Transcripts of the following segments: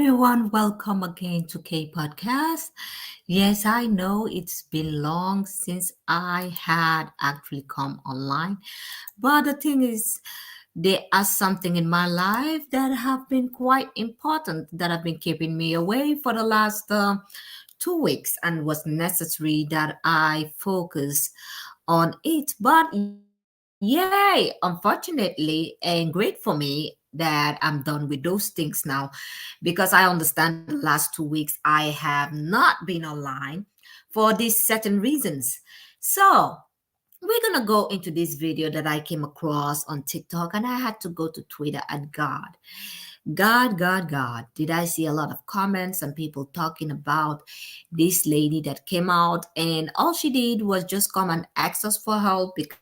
everyone, welcome again to K Podcast. Yes, I know it's been long since I had actually come online, but the thing is, there are something in my life that have been quite important that have been keeping me away for the last 2 weeks, and was necessary that I focus on it. But yay, unfortunately, and great for me that I'm done with those things now, because I understand the last 2 weeks I have not been online for these certain reasons. So we're gonna go into this video that I came across on TikTok, and I had to go to Twitter. And God, did I see a lot of comments and people talking about this lady that came out, and all she did was just come and ask us for help because,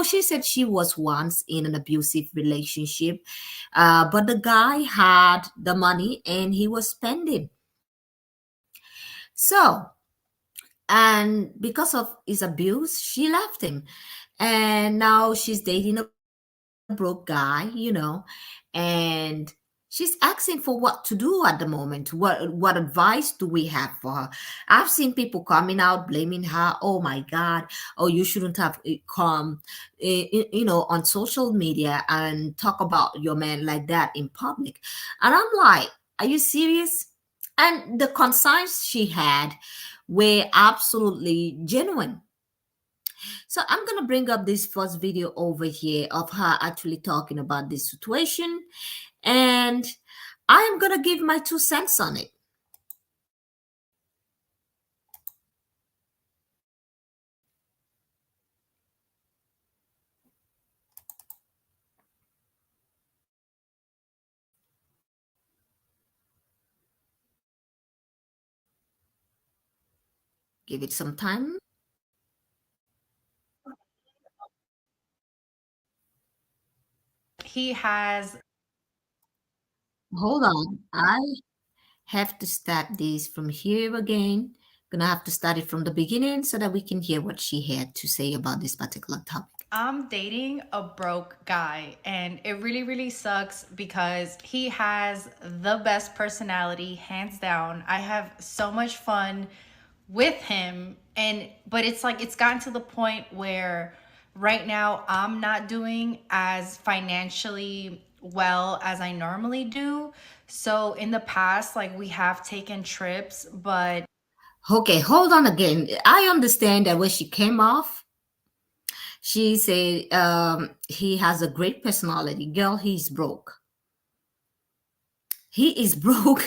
she said she was once in an abusive relationship, but the guy had the money and he was spending. So, and because of his abuse, she left him. And now she's dating a broke guy, and she's asking for what to do at the moment. What advice do we have for her? I've seen people coming out blaming her. Oh my God! Oh, you shouldn't have come, on social media and talk about your man like that in public. And I'm like, are you serious? And the concerns she had were absolutely genuine. So I'm going to bring up this first video over here of her actually talking about this situation, and I'm going to give my 2 cents on it. Give it some time. He has Hold on. I have to start this from here again. Gonna have to start it from the beginning so that we can hear what she had to say about this particular topic. I'm dating a broke guy, and it really really sucks because he has the best personality hands down. I have so much fun with him, and but it's like it's gotten to the point where right now I'm not doing as financially well as I normally do. So in the past, like, we have taken trips, but Okay, hold on again. I understand that when she came off, she said he has a great personality. Girl, he's broke. He is broke.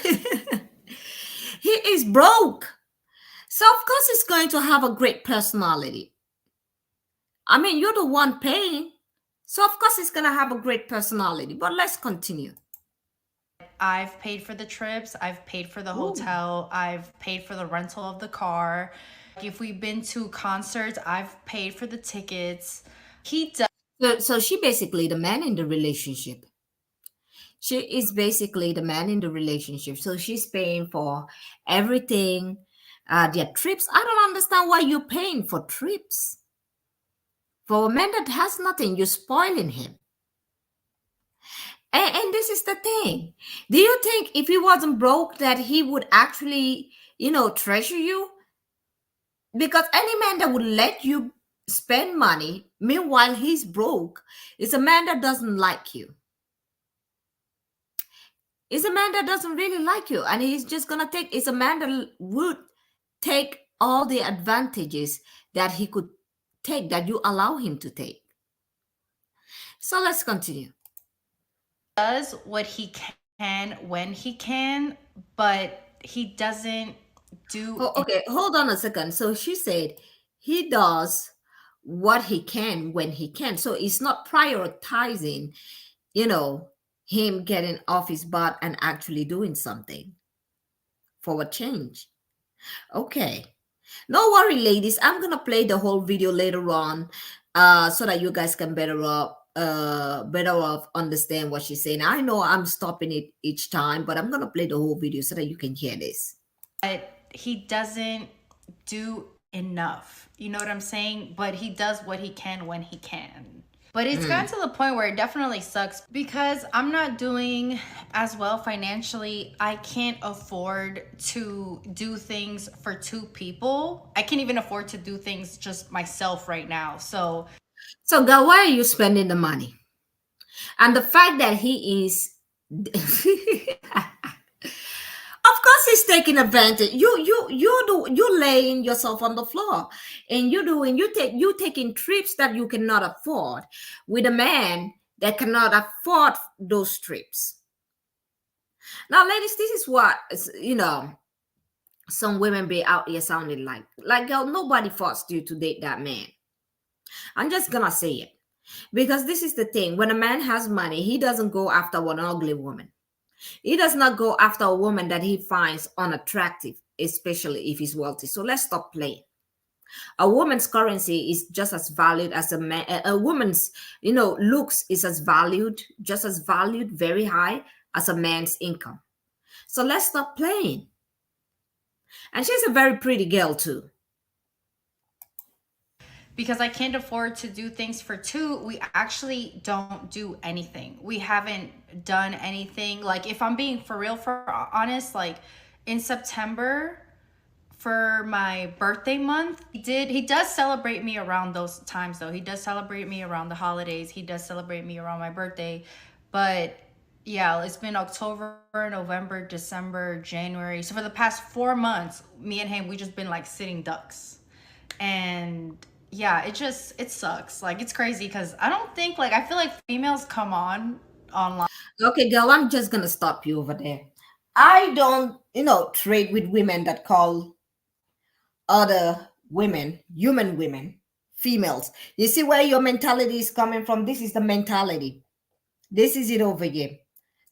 He is broke. So, of course, he's going to have a great personality. I mean, you're the one paying. So, of course, he's going to have a great personality. But let's continue. I've paid for the trips, I've paid for the Ooh. hotel, I've paid for the rental of the car. If we've been to concerts, I've paid for the tickets. He does. So she basically the man in the relationship. She is basically the man in the relationship. So she's paying for everything, their trips. I don't understand why you're paying for trips. For a man that has nothing, you're spoiling him. And this is the thing. Do you think if he wasn't broke that he would actually, treasure you? Because any man that would let you spend money, meanwhile he's broke, is a man that doesn't like you. Is a man that doesn't really like you, and he's just gonna take. Is a man that would take all the advantages that he could take, that you allow him to take. So let's continue. Does what he can when he can, but he doesn't do. Oh, okay, hold on a second. So she said he does what he can when he can. So it's not prioritizing, you know, him getting off his butt and actually doing something for a change. Okay. No worry, ladies. I'm gonna play the whole video later on, so that you guys can better off understand what she's saying. I know I'm stopping it each time, but I'm gonna play the whole video so that you can hear this. But he doesn't do enough. You know what I'm saying? But he does what he can when he can. But it's gotten Mm. to the point where it definitely sucks because I'm not doing as well financially. I can't afford to do things for two people. I can't even afford to do things just myself right now. So So, girl, why are you spending the money? And the fact that he is, of course, he's taking advantage. You laying yourself on the floor, and you taking trips that you cannot afford with a man that cannot afford those trips. Now, ladies, this is what some women be out here sounding like, girl, nobody forced you to date that man. I'm just gonna say it. Because this is the thing, when a man has money, he doesn't go after an ugly woman. He does not go after a woman that he finds unattractive, especially if he's wealthy. So let's stop playing. A woman's currency is just as valued as a man. A woman's, looks is just as valued, very high as a man's income. So let's stop playing. And she's a very pretty girl too. because I can't afford to do things for two, we actually don't do anything. We haven't done anything. Like, if I'm being for real, for honest, like in September for my birthday month, he does celebrate me around those times though. He does celebrate me around the holidays. He does celebrate me around my birthday. But yeah, it's been October, November, December, January. So for the past 4 months, me and him, we just been like sitting ducks. And yeah, it sucks. Like, it's crazy because I don't think, like, I feel like females come on online. Okay, girl, I'm just gonna stop you over there. I don't, trade with women that call other women, human women, females. You see where your mentality is coming from? This is the mentality. This is it over here.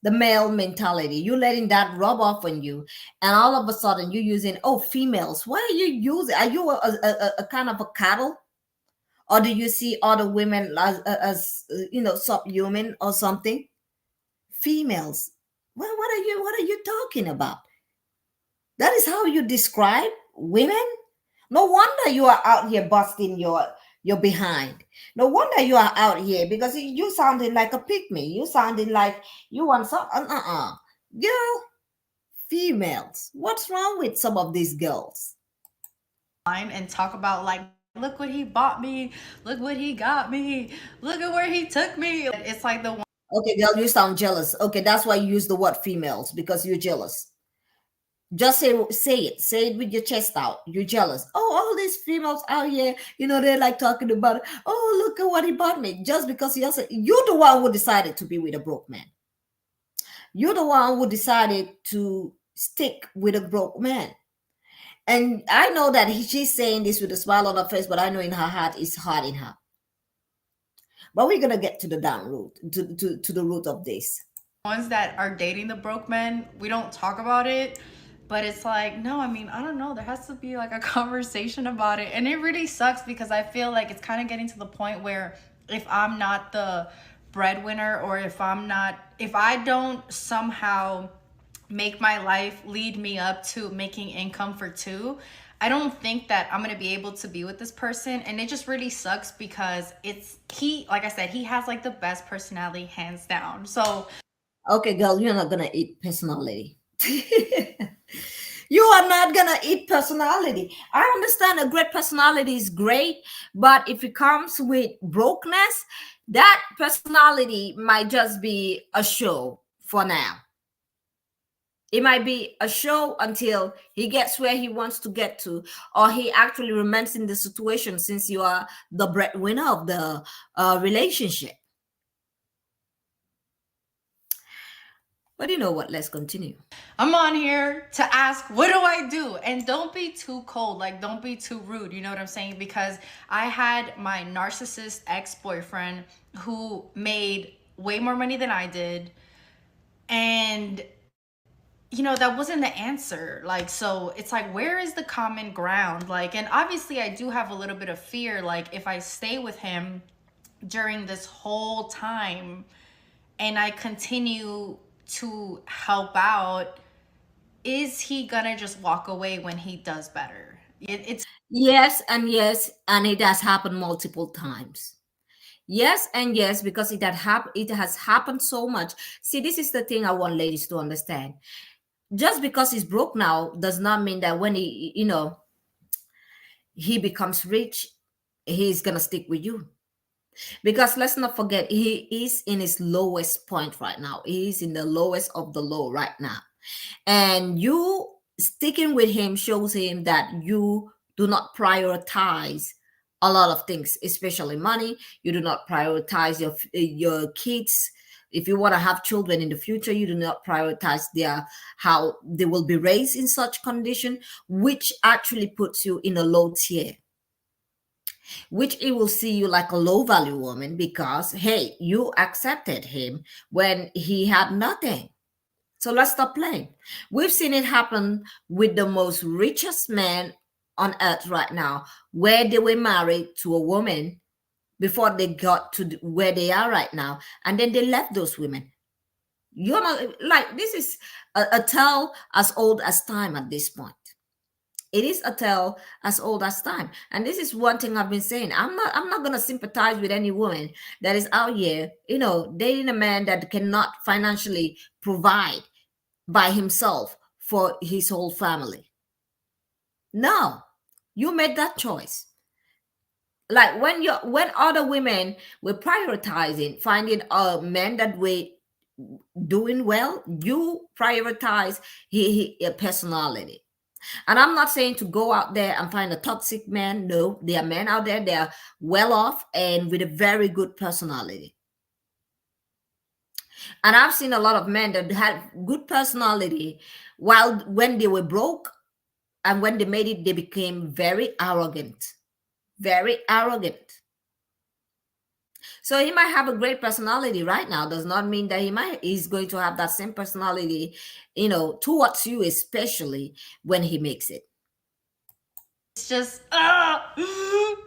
The male mentality. You letting that rub off on you, and all of a sudden you're using, oh, females. What are you using? Are you a kind of a cattle? Or do you see other women as subhuman or something? Females. What are you talking about? That is how you describe women? No wonder you are out here busting your behind. No wonder you are out here because you sounding like a pygmy. You sounding like you want some girl, females. What's wrong with some of these girls? And talk about, like, look what he bought me, look what he got me, look at where he took me. It's like the Okay, girl, you sound jealous. Okay, that's why you use the word females because you're jealous. Just say it with your chest out. You're jealous. Oh, all these females out here, they're like talking about it. Oh, look at what he bought me. Just because he also, you're the one who decided to be with a broke man. You're the one who decided to stick with a broke man. And I know that she's saying this with a smile on her face, but I know in her heart it's hard in her. But we're gonna get to the down root, to the root of this. ones that are dating the broke men, we don't talk about it. But it's like, no, I mean, I don't know. There has to be like a conversation about it. And it really sucks because I feel like it's kind of getting to the point where if I'm not the breadwinner, or if I don't somehow make my life lead me up to making income for two, I don't think that I'm going to be able to be with this person. And it just really sucks because like I said, he has like the best personality hands down. So Okay, girl, you're not gonna eat personality. You are not gonna eat personality. I understand a great personality is great, but if it comes with brokenness, that personality might just be a show for now. It might be a show until he gets where he wants to get to, or he actually remains in the situation since you are the breadwinner of the relationship. But you know what? Let's continue. I'm on here to ask, what do I do? And don't be too cold, like, don't be too rude. You know what I'm saying? Because I had my narcissist ex boyfriend who made way more money than I did. And that wasn't the answer. Like, so it's like, where is the common ground? Like, and obviously I do have a little bit of fear, like, if I stay with him during this whole time and I continue to help out, is he gonna just walk away when he does better? It's Yes, and it has happened multiple times. Yes and yes, because it has happened so much. See, this is the thing I want ladies to understand. Just because he's broke now does not mean that when he becomes rich, he's gonna stick with you. Because let's not forget, he is in his lowest point right now. He is in the lowest of the low right now. And you sticking with him shows him that you do not prioritize a lot of things, especially money. You do not prioritize your kids. If you want to have children in the future, you do not prioritize their how they will be raised in such condition, which actually puts you in a low tier, which it will see you like a low value woman because hey, you accepted him when he had nothing. So let's stop playing. We've seen it happen with the most richest man on earth right now, where they were married to a woman before they got to where they are right now, and then they left those women. You're not like this is a tale as old as time at this point. It is a tale as old as time, and this is one thing I've been saying. I'm not gonna sympathize with any woman that is out here, dating a man that cannot financially provide by himself for his whole family. No, you made that choice. Like when other women were prioritizing finding a man that were doing well, you prioritize his personality. And I'm not saying to go out there and find a toxic man. No, there are men out there, they are well off and with a very good personality. And I've seen a lot of men that had good personality while when they were broke, and when they made it, they became very arrogant. Very arrogant. So he might have a great personality right now, does not mean that he's going to have that same personality, towards you, especially when he makes it. It's just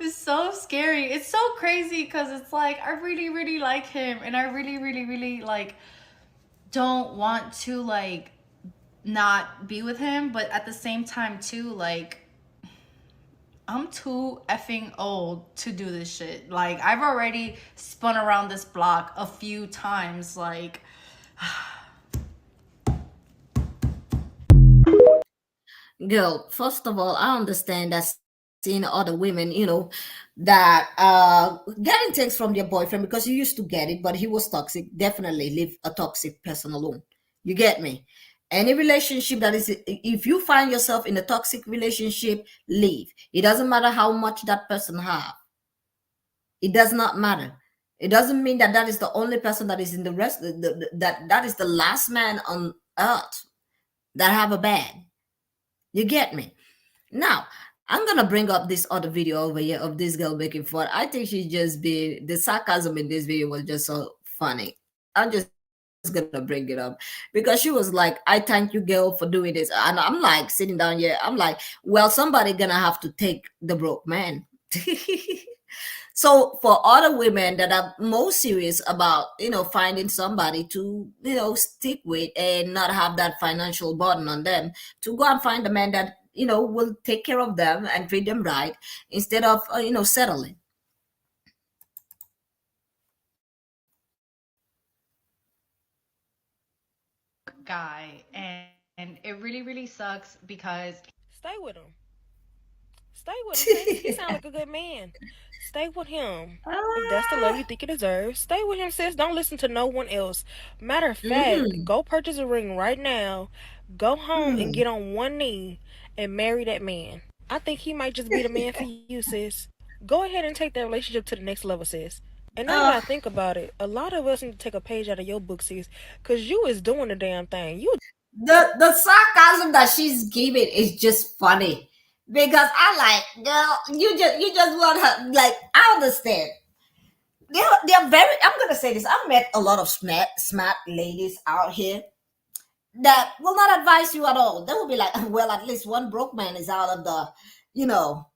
it's so scary. It's so crazy because it's like I really really like him and I really really really like don't want to like not be with him, but at the same time too like I'm too effing old to do this shit. Like I've already spun around this block a few times like Girl, first of all, I understand that seeing other women, that getting things from their boyfriend because you used to get it, but he was toxic. Definitely leave a toxic person alone. You get me? Any relationship that is, if you find yourself in a toxic relationship, leave. It doesn't matter how much that person have. It does not matter. It doesn't mean that that is the only person that is in the rest. That is the last man on earth that have a bad. You get me? Now, I'm gonna bring up this other video over here of this girl making fun. I think she just be the sarcasm in this video was just so funny. I'm just gonna bring it up because she was like, "I thank you, girl, for doing this," and I'm like sitting down here. I'm like, "Well, somebody gonna have to take the broke man." So for other women that are more serious about finding somebody to stick with and not have that financial burden on them, to go and find a man that will take care of them and treat them right instead of settling. guy and it really really sucks because Stay with him. Stay with him, sis. He sound like a good man. Stay with him. If that's the love you Ah, think you deserve, stay with him, sis. Don't listen to no one else. Matter of fact, mm, go purchase a ring right now. Go home and mm. get on one knee and marry that man. I think he might just be the man for you, sis. Go ahead and take that relationship to the next level, sis. And now that I uh, think about it, a lot of us need to take a page out of your book, sis, because you is doing the damn thing. You the sarcasm that she's giving is just funny because I like, girl, you just want her, like, I understand. They're very, I'm gonna say this, I've met a lot of smart ladies out here that will not advise you at all. They will be like, well, at least one broke man is out of the you know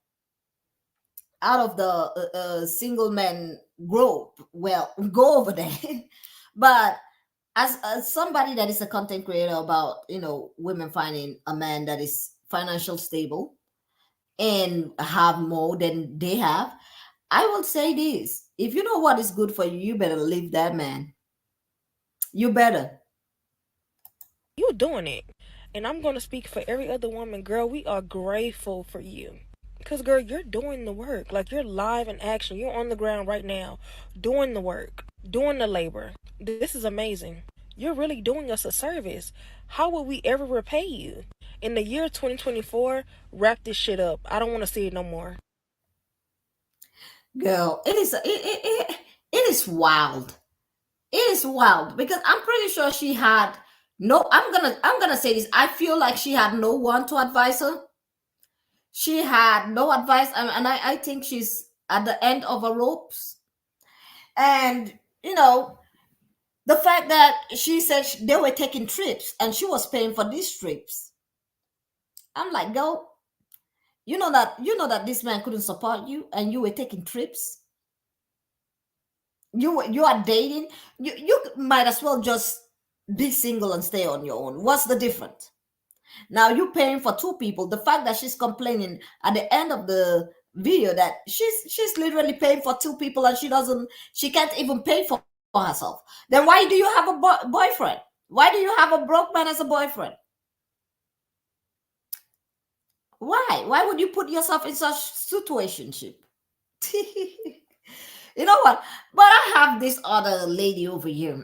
single man group. Well, go over there. But as somebody that is a content creator about women finding a man that is financial stable and have more than they have, I will say this. If you know what is good for you, you better leave that man. You better. You doing it. And I'm going to speak for every other woman. Girl, we are grateful for you. Because, girl, you're doing the work. Like, you're live in action. You're on the ground right now doing the work, doing the labor. This is amazing. You're really doing us a service. How will we ever repay you? In the year 2024, wrap this shit up. I don't want to see it no more. Girl, it is wild. It is wild because I'm pretty sure she had no. I'm gonna say this. I feel like she had no one to advise her. She had no advice, and I think she's at the end of her ropes. And the fact that she said they were taking trips and she was paying for these trips. I'm like, girl, you know that this man couldn't support you, and you were taking trips. You are dating. You might as well just be single and stay on your own. What's the difference? Now you're paying for two people. The fact that she's complaining at the end of the video that she's literally paying for two people and she can't even pay for herself. Then why do you have a boyfriend? Why do you have a broke man as a boyfriend? Why would you put yourself in such situationship? You know what? But I have this other lady over here.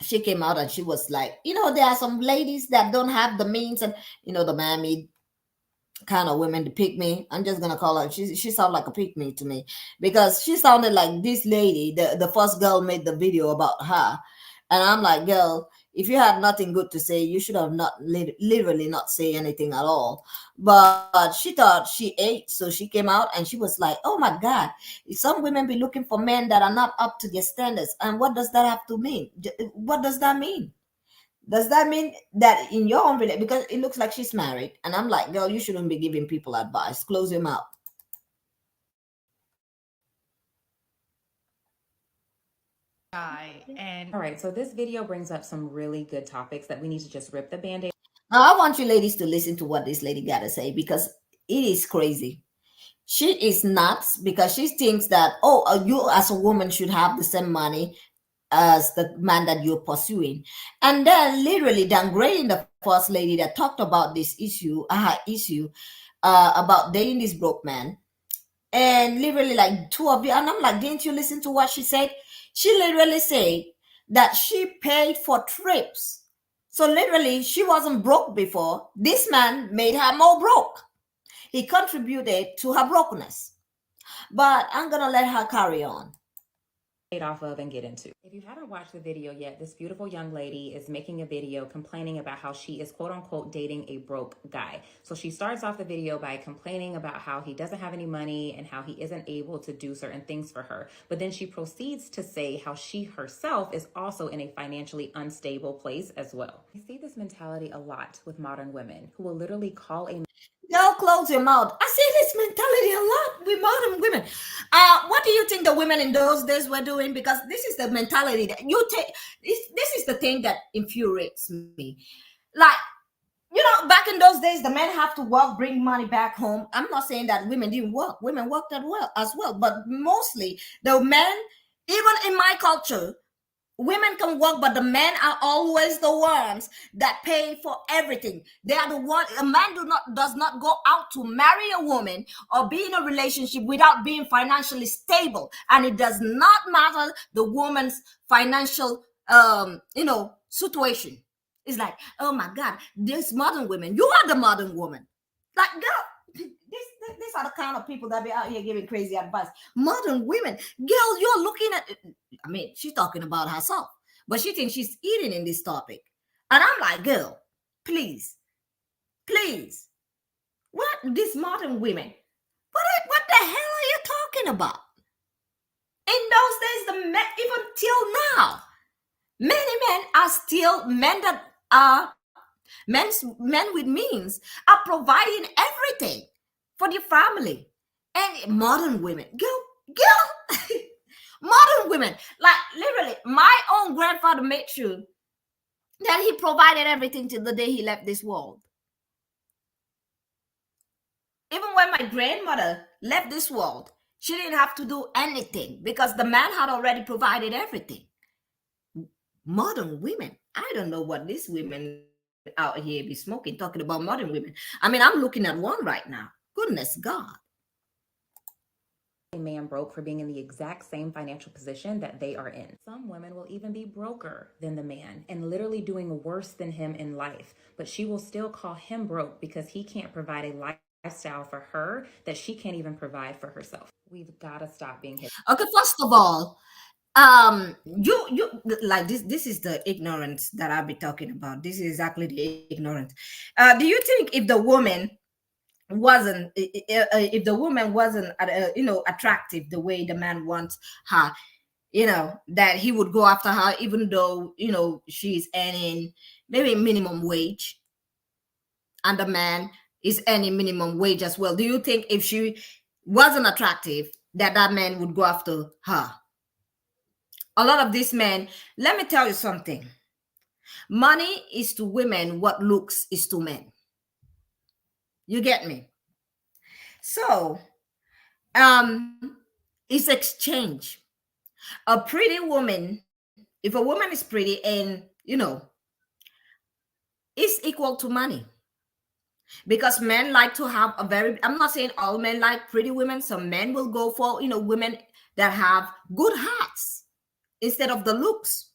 She came out and she was like, there are some ladies that don't have the means, and the mammy kind of women to pick me. I'm just gonna call her. She sounded like a pick me to me because she sounded like this lady. The first girl made the video about her, and I'm like, girl, if you had nothing good to say, you should have not literally not say anything at all. But she thought she ate, so she came out and she was like, oh my god, some women be looking for men that are not up to their standards. And what does that have to mean? What does that mean? Does that mean that in your own relationship, because it looks like she's married, and I'm like, girl, you shouldn't be giving people advice. Close your mouth. Guy. And All right, so this video brings up some really good topics that we need to just rip the band-aid Now, I want you ladies to listen to what this lady got to say because it is crazy. She is nuts because she thinks that, you as a woman should have the same money as the man that you're pursuing. And then literally downgrading the first lady that talked about this issue about dating this broke man. And literally like two of you, and I'm like, didn't you listen to what she said? She literally said that she paid for trips. So literally, she wasn't broke before. This man made her more broke. He contributed to her brokenness. But I'm gonna let her carry on. off of and get into. If you haven't watched the video yet, this beautiful young lady is making a video complaining about how she is quote unquote dating a broke guy. So she starts off the video by complaining about how he doesn't have any money and how he isn't able to do certain things for her. But then she proceeds to say how she herself is also in a financially unstable place as well. I see this mentality a lot with modern women who will literally call a Girl, close your mouth. I see this mentality a lot with modern women. What do you think the women in those days were doing? Because this is the mentality that you take. This is the thing that infuriates me. Like, back in those days, the men have to work, bring money back home. I'm not saying that women didn't work. Women worked as well. But mostly the men, even in my culture, women can work, but the men are always the ones that pay for everything. They are the one. A man does not go out to marry a woman or be in a relationship without being financially stable, and it does not matter the woman's financial situation. It's like, oh my god, this modern women, you are the modern woman. Like, girl, these are the kind of people that be out here giving crazy advice. Modern women, girl, you're looking at. I mean, she's talking about herself, but she thinks she's eating in this topic, and I'm like, girl, please, please, what these modern women? What the hell are you talking about? In those days, the men, even till now, many men are still men that are men with means are providing everything for the family. And modern women, girl, modern women, like literally, my own grandfather made sure that he provided everything till the day he left this world. Even when my grandmother left this world, She didn't have to do anything because the man had already provided everything. Modern women, I don't know what these women out here be smoking, talking about modern women. I mean, I'm looking at one right now. Goodness God. A man broke for being in the exact same financial position that they are in. Some women will even be broker than the man and literally doing worse than him in life, but she will still call him broke because he can't provide a lifestyle for her that she can't even provide for herself. We've got to stop being Okay, first of all, you like this is the ignorance that I'll be talking about. This is exactly the ignorance. Do you think if the woman wasn't if the woman wasn't attractive the way the man wants her, that he would go after her even though she's earning maybe minimum wage and the man is earning minimum wage as well? Do you think if she wasn't attractive that man would go after her? A lot of these men, let me tell you something. Money is to women what looks is to men. You get me? So, it's exchange. A pretty woman, if a woman is pretty and, it's equal to money. Because men like to have a very, I'm not saying all men like pretty women. Some men will go for, women that have good hearts instead of the looks,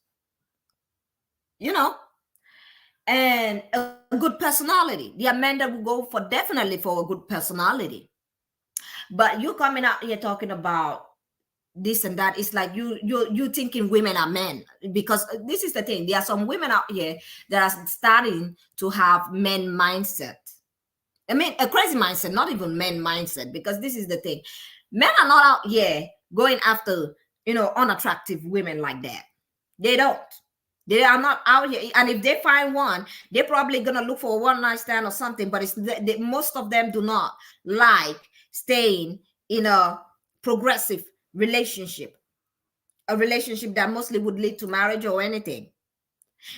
you know, and a good personality. There are men that will go for definitely for a good personality. But you coming out here talking about this and that, it's like you thinking women are men, because this is the thing. There are some women out here that are starting to have men mindset. I mean, a crazy mindset, not even men mindset, because this is the thing. Men are not out here going after, unattractive women like that. They don't. They are not out here. And if they find one, they're probably going to look for a one night stand or something. But most of them do not like staying in a progressive relationship, a relationship that mostly would lead to marriage or anything.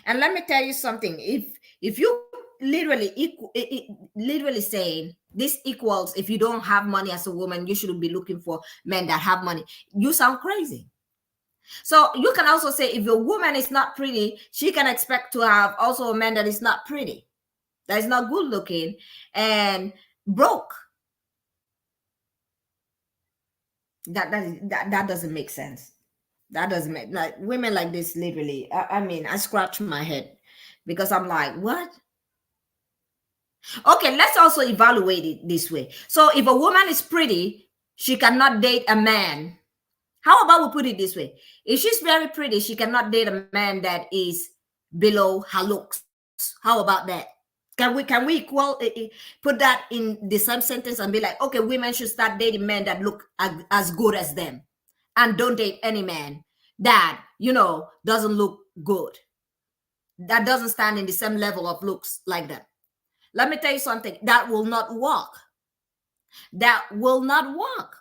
And let me tell you something. If you literally saying this equals, if you don't have money as a woman, you shouldn't be looking for men that have money, you sound crazy. So you can also say if a woman is not pretty, she can expect to have also a man that is not pretty, that is not good looking and broke. That doesn't make sense. That doesn't make, like, women like this literally. I mean, I scratch my head because I'm like, what? Okay, let's also evaluate it this way. So if a woman is pretty, she cannot date a man. How about we put it this way? If she's very pretty, she cannot date a man that is below her looks. How about that? Can we put that in the same sentence and be like, okay, women should start dating men that look as good as them, and don't date any man that doesn't look good, that doesn't stand in the same level of looks like them. Let me tell you something. That will not work. That will not work.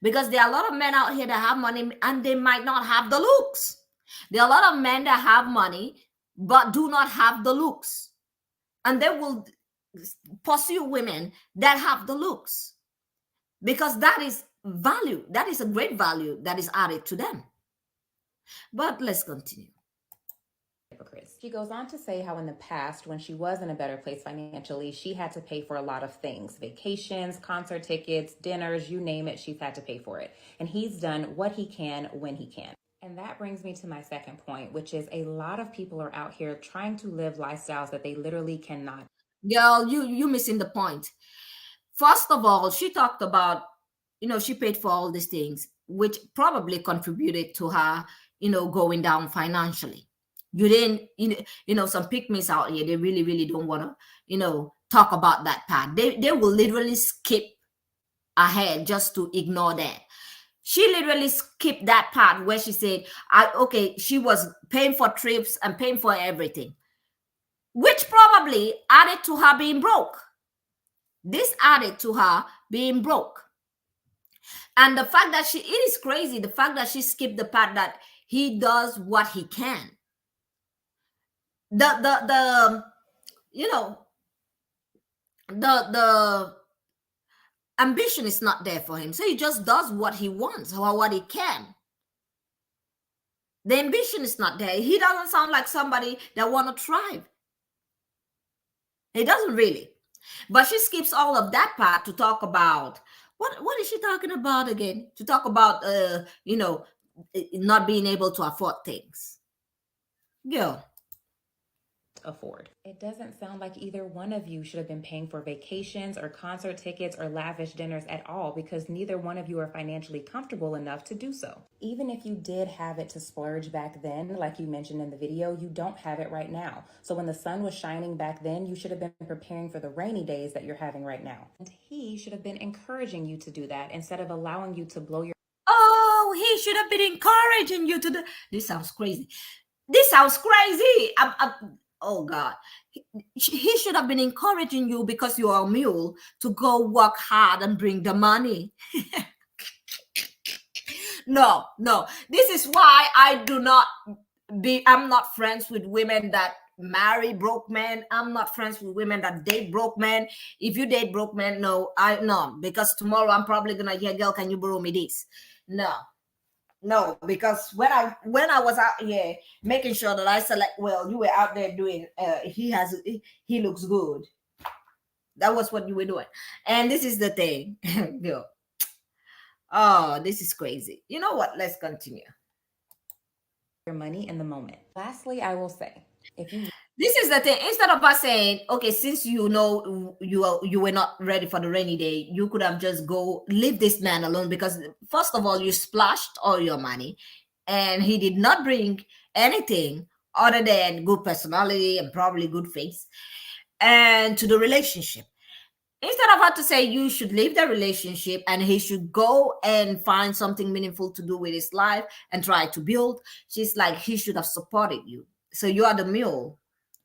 Because there are a lot of men out here that have money and they might not have the looks. There are a lot of men that have money but do not have the looks. And they will pursue women that have the looks. Because that is value. That is a great value that is added to them. But let's continue. She goes on to say how in the past, when she was in a better place financially, she had to pay for a lot of things: vacations, concert tickets, dinners, you name it, she's had to pay for it. And he's done what he can when he can. And that brings me to my second point, which is a lot of people are out here trying to live lifestyles that they literally cannot. Girl, you missing the point. First of all, she talked about, she paid for all these things, which probably contributed to her, going down financially. You didn't, some pygmies out here, they really, really don't want to, talk about that part. They will literally skip ahead just to ignore that. She literally skipped that part where she said, okay, she was paying for trips and paying for everything, which probably added to her being broke. This added to her being broke. And the fact that it is crazy, the fact that she skipped the part that he does what he can. The you know, the Ambition is not there for him. So he just does what he wants or what he can. The ambition is not there. He doesn't sound like somebody that want to thrive. He doesn't really. But she skips all of that part to talk about what is she talking about again? To talk about not being able to afford things. Girl. Afford. It doesn't sound like either one of you should have been paying for vacations or concert tickets or lavish dinners at all, because neither one of you are financially comfortable enough to do so. Even if you did have it to splurge back then, like you mentioned in the video, you don't have it right now. So when the sun was shining back then, you should have been preparing for the rainy days that you're having right now. And he should have been encouraging you to do that instead of allowing you to blow your... Oh, he should have been encouraging you to do. This sounds crazy. This sounds crazy. Oh God, he should have been encouraging you because you are a mule to go work hard and bring the money. No, this is why I'm not friends with women that marry broke men. I'm not friends with women that date broke men. If you date broke men, no, because tomorrow I'm probably gonna hear, girl, can you borrow me this? No, because when I was out here making sure that I select well, you were out there doing he looks good. That was what you were doing. And this is the thing. Girl. Oh, this is crazy. You know what? Let's continue. Your money in the moment. Lastly, I will say, this is the thing. Instead of us saying, okay, since you were not ready for the rainy day, you could have just go leave this man alone, because first of all, you splashed all your money and he did not bring anything other than good personality and probably good face and to the relationship. Instead of her to say you should leave the relationship and he should go and find something meaningful to do with his life and try to build, she's like, he should have supported you. So you are the mule.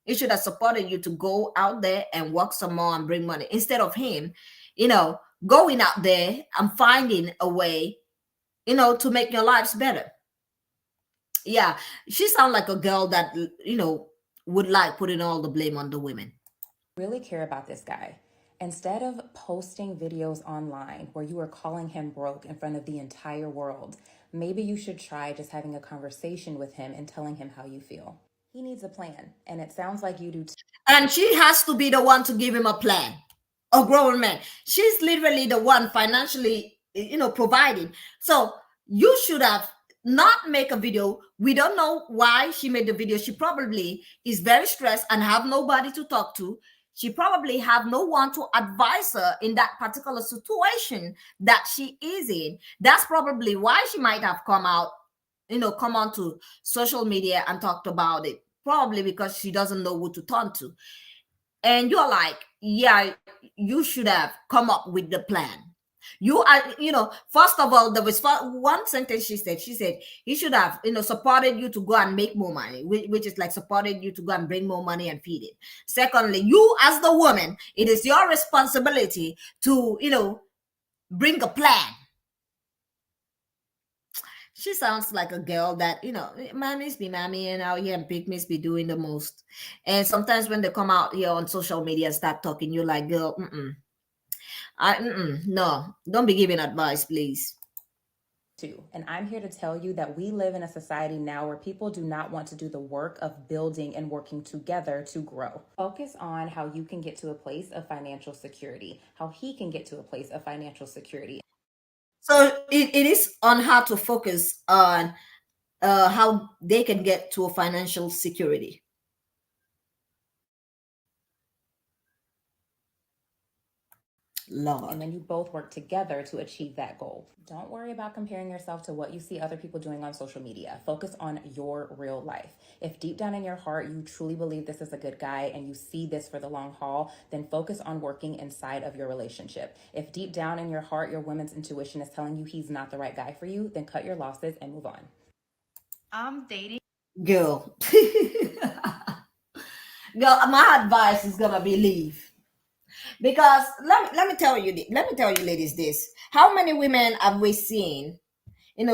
He should have supported you to go out there and work some more and bring money, instead of him, going out there and finding a way, to make your lives better. Yeah, she sounds like a girl that, would like putting all the blame on the women. Really care about this guy. Instead of posting videos online where you are calling him broke in front of the entire world, maybe you should try just having a conversation with him and telling him how you feel. He needs a plan, and it sounds like you do too. And she has to be the one to give him a plan. A grown man. She's literally the one financially, providing. So you should have not make a video. We don't know why she made the video. She probably is very stressed and have nobody to talk to. She probably have no one to advise her in that particular situation that she is in. That's probably why she might have come onto social media and talked about it. Probably because she doesn't know who to turn to. And you're like, yeah, you should have come up with the plan. You are, first of all, there was one sentence she said, he should have, supported you to go and make more money, which is like supported you to go and bring more money and feed it. Secondly, you as the woman, it is your responsibility to, bring a plan. She sounds like a girl that, mommies be mommy and out here and pygmies be doing the most. And sometimes when they come out here on social media and start talking, you're like, girl, no, don't be giving advice, please. And I'm here to tell you that we live in a society now where people do not want to do the work of building and working together to grow. Focus on how you can get to a place of financial security, how he can get to a place of financial security. So it is on her to focus on how they can get to a financial security. Lord. And then you both work together to achieve that goal. Don't worry about comparing yourself to what you see other people doing on social media. Focus on your real life. If deep down in your heart you truly believe this is a good guy and you see this for the long haul, then focus on working inside of your relationship. If deep down in your heart your woman's intuition is telling you he's not the right guy for you, then cut your losses and move on. I'm dating. Girl. Girl, my advice is gonna be leave. Because let me tell you, ladies, this. How many women have we seen,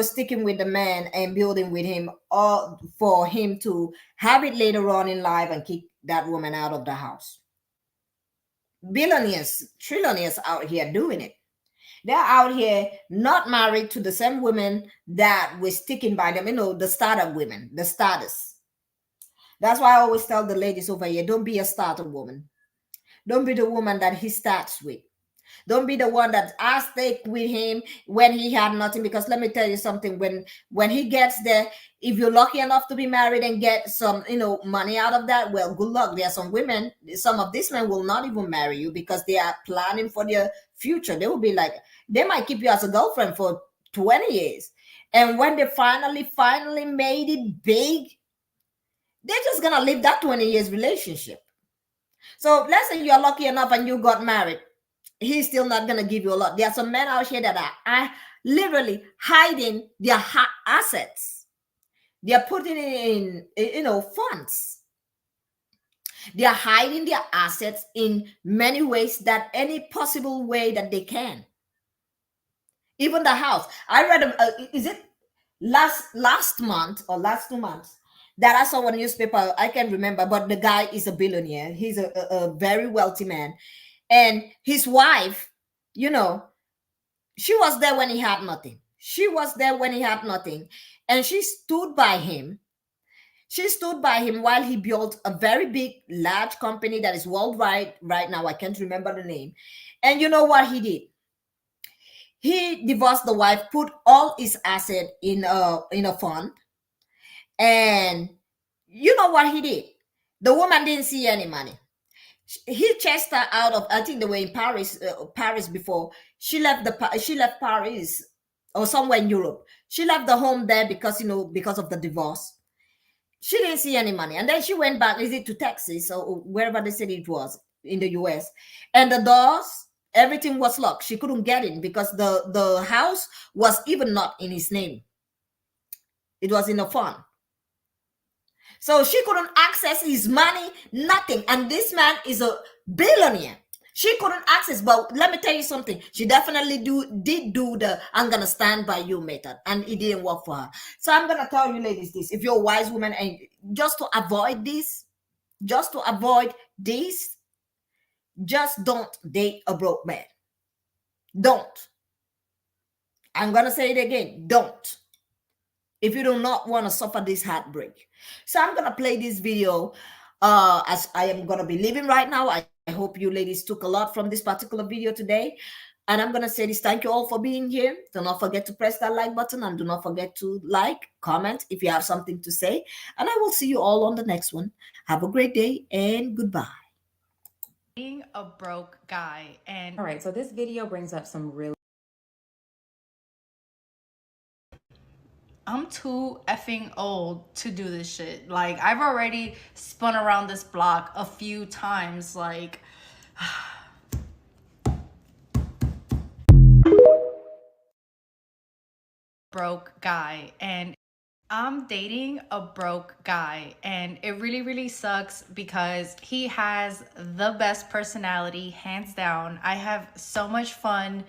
sticking with the man and building with him, or for him to have it later on in life and kick that woman out of the house? Billionaires, trillionaires out here doing it. They're out here not married to the same women that were sticking by them, the starter women, the starters. That's why I always tell the ladies over here, don't be a starter woman. Don't be the woman that he starts with. Don't be the one that I stayed with him when he had nothing. Because let me tell you something, when he gets there, if you're lucky enough to be married and get some, money out of that, well, good luck. There are some women, some of these men will not even marry you because they are planning for their future. They will be like, they might keep you as a girlfriend for 20 years. And when they finally made it big, they're just gonna leave that 20 years relationship. So let's say you're lucky enough and you got married, he's still not going to give you a lot. There are some men out here that are literally hiding their assets. They're putting it in, funds. They are hiding their assets in many ways, that any possible way that they can. Even the house. I read, is it last month or last 2 months, that I saw on a newspaper? I can't remember, but the guy is a billionaire. He's a very wealthy man. And his wife, you know, she was there when he had nothing. She was there when he had nothing. And she stood by him. She stood by him while he built a very big, large company that is worldwide right now. I can't remember the name. And you know what he did? He divorced the wife, put all his asset in a fund. And you know what he did? The woman didn't see any money. He chased her out of, I think they were in Paris before. She left Paris or somewhere in Europe. She left the home there because of the divorce. She didn't see any money, and then she went back. Is it to Texas or wherever they said it was in the US? And the doors, everything was locked. She couldn't get in because the house was even not in his name. It was in a fund. So she couldn't access his money, nothing. And this man is a billionaire. She couldn't access, but let me tell you something. She definitely did do the "I'm gonna stand by you" method, and it didn't work for her. So I'm gonna tell you, ladies, this: if you're a wise woman, and just to avoid this, just don't date a broke man. Don't. I'm gonna say it again. Don't. If you do not want to suffer this heartbreak. So I'm going to play this video as I am going to be leaving right now. I hope you ladies took a lot from this particular video today. And I'm going to say this: thank you all for being here. Do not forget to press that like button, and do not forget to like, comment if you have something to say. And I will see you all on the next one. Have a great day and goodbye. Being a broke guy. And all right, so this video brings up some really, I'm too effing old to do this shit. Like, I've already spun around this block a few times. Like, broke guy. And I'm dating a broke guy, and it really, really sucks because he has the best personality, hands down. I have so much fun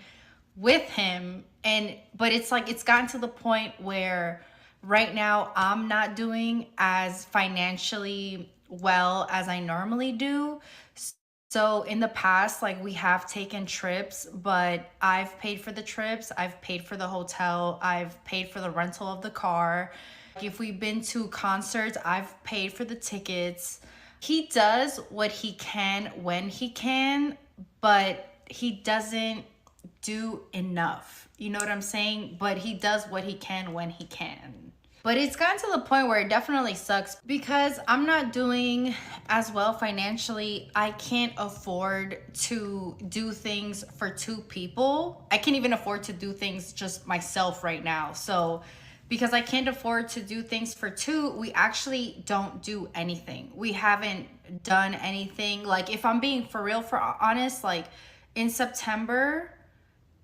with him, but it's like, it's gotten to the point where right now I'm not doing as financially well as I normally do. So in the past, like, we have taken trips, but I've paid for the trips, I've paid for the hotel, I've paid for the rental of the car. If we've been to concerts, I've paid for the tickets. He does what he can when he can, but he doesn't do enough. You know what I'm saying? But he does what he can when he can. But it's gotten to the point where it definitely sucks because I'm not doing as well financially. I can't afford to do things for two people. I can't even afford to do things just myself right now. So because I can't afford to do things for two, we actually don't do anything. We haven't done anything. Like, if I'm being for real, for honest, like in September,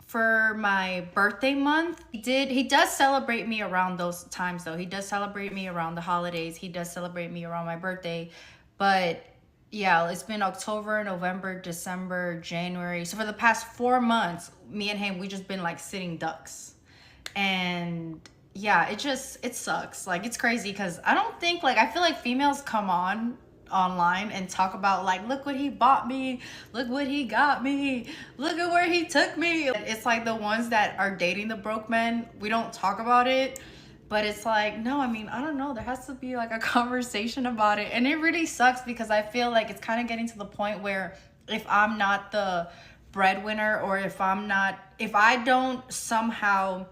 for my birthday month, he does celebrate me around those times though. He does celebrate me around the holidays. He does celebrate me around my birthday. But yeah, it's been October, November, December, January. So for the past 4 months, me and him, we just been like sitting ducks. And yeah, it sucks. Like, it's crazy because I don't think, like, I feel like females come on online and talk about like, look what he bought me, look what he got me, look at where he took me. It's like the ones that are dating the broke men, we don't talk about it. But it's like, no, I mean, I don't know. There has to be like a conversation about it. And it really sucks because I feel like it's kind of getting to the point where if I'm not the breadwinner, or if I don't somehow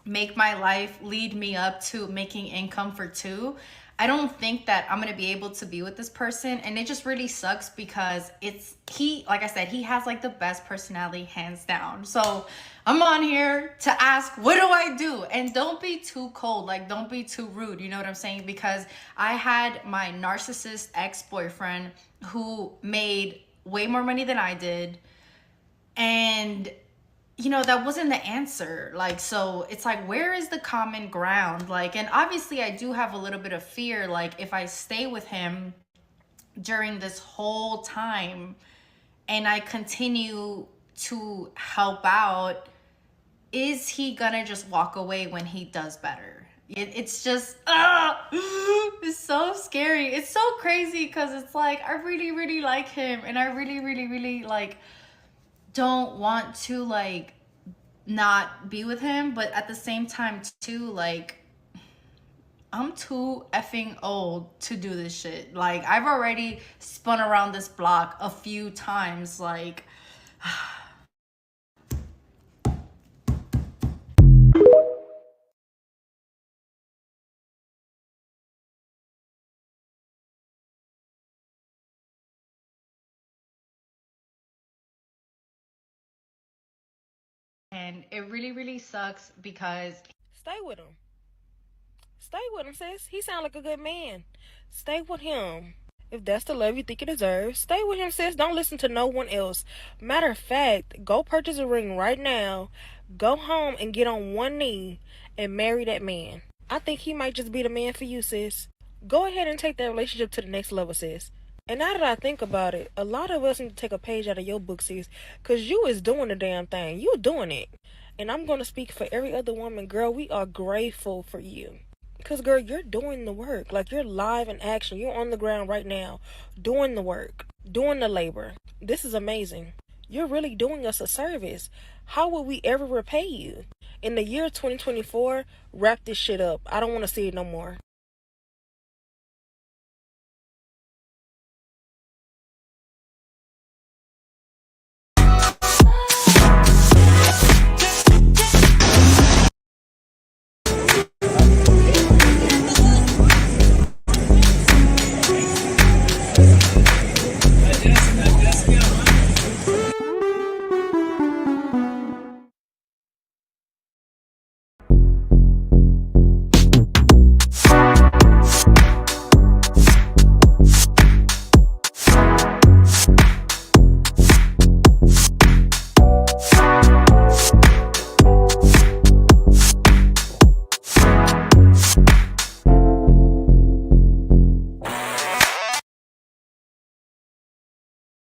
make my life lead me up to making income for two, I don't think that I'm gonna be able to be with this person. And it just really sucks because like I said, he has like the best personality hands down. So I'm on here to ask, what do I do? And don't be too cold, like don't be too rude, you know what I'm saying? Because I had my narcissist ex-boyfriend who made way more money than I did, and that wasn't the answer. Like, so it's like, where is the common ground? Like, and obviously I do have a little bit of fear, like if I stay with him during this whole time and I continue to help out, is he gonna just walk away when he does better? It's just it's so scary. It's so crazy because it's like, I really, really like him, and I really, really, really like don't want to like not be with him, but at the same time too, like I'm too effing old to do this shit. Like I've already spun around this block a few times, like and it really, really sucks because Stay with him. Stay with him, sis. He sound like a good man. Stay with him. If that's the love you think you deserve, stay with him, sis. Don't listen to no one else. Matter of fact, go purchase a ring right now. Go home and get on one knee and marry that man. I think he might just be the man for you, sis. Go ahead and take that relationship to the next level, sis. And now that I think about it, a lot of us need to take a page out of your book, sis. Because you is doing the damn thing. You doing it. And I'm going to speak for every other woman. Girl, we are grateful for you. Because, girl, you're doing the work. Like, you're live in action. You're on the ground right now doing the work, doing the labor. This is amazing. You're really doing us a service. How will we ever repay you? In the year 2024, wrap this shit up. I don't want to see it no more.